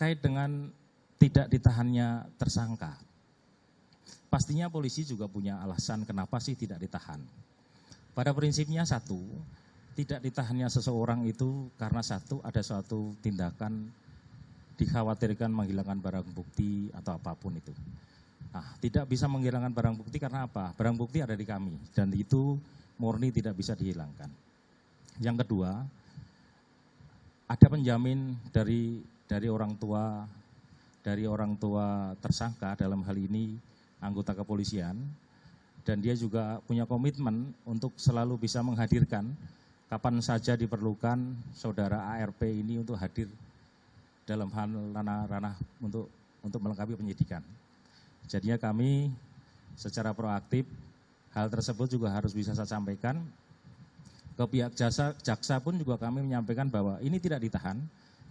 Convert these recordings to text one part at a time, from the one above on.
terkait dengan tidak ditahannya tersangka. Pastinya polisi juga punya alasan kenapa sih tidak ditahan. Pada prinsipnya satu, tidak ditahannya seseorang itu karena satu ada suatu tindakan dikhawatirkan menghilangkan barang bukti atau apapun itu. Nah, tidak bisa menghilangkan barang bukti karena apa? Barang bukti ada di kami dan itu murni tidak bisa dihilangkan. Yang kedua, ada penjamin dari orang tua tersangka, dalam hal ini anggota kepolisian, dan dia juga punya komitmen untuk selalu bisa menghadirkan kapan saja diperlukan saudara ARP ini untuk hadir dalam hal ranah untuk melengkapi penyidikan. Jadinya kami secara proaktif hal tersebut juga harus bisa saya sampaikan ke pihak jaksa pun juga kami menyampaikan bahwa ini tidak ditahan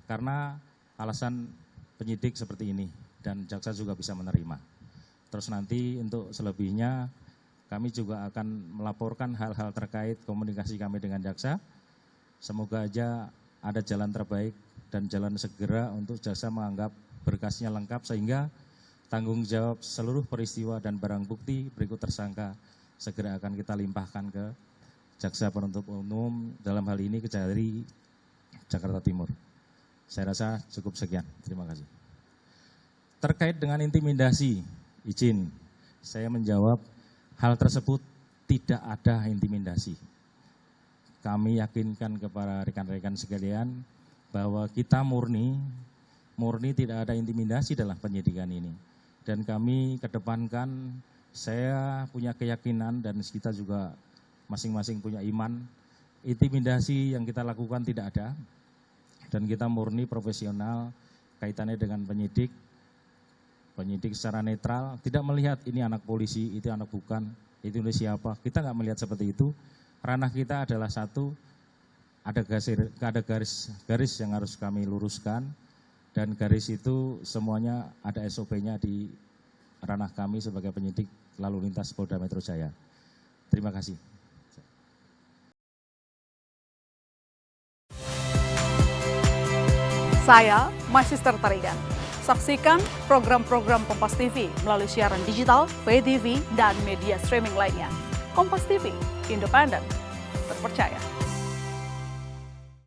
karena alasan penyidik seperti ini dan jaksa juga bisa menerima. Terus nanti untuk selebihnya kami juga akan melaporkan hal-hal terkait komunikasi kami dengan jaksa. Semoga aja ada jalan terbaik dan jalan segera untuk jaksa menganggap berkasnya lengkap sehingga tanggung jawab seluruh peristiwa dan barang bukti berikut tersangka segera akan kita limpahkan ke jaksa penuntut umum, dalam hal ini Kejari Jakarta Timur. Saya rasa cukup sekian. Terima kasih. Terkait dengan intimidasi, izin saya menjawab hal tersebut tidak ada intimidasi. Kami yakinkan kepada rekan-rekan sekalian bahwa kita murni tidak ada intimidasi dalam penyidikan ini. Dan kami kedepankan, saya punya keyakinan dan kita juga masing-masing punya iman, intimidasi yang kita lakukan tidak ada. Dan kita murni profesional kaitannya dengan penyidik secara netral, tidak melihat ini anak polisi, itu anak bukan, itu siapa. Kita nggak melihat seperti itu. Ranah kita adalah satu, ada garis yang harus kami luruskan, dan garis itu semuanya ada SOP-nya di ranah kami sebagai penyidik lalu lintas Polda Metro Jaya. Terima kasih. Saya Magister Tarigan. Saksikan program-program Kompas TV melalui siaran digital, pay TV, dan media streaming lainnya. Kompas TV, independen, terpercaya.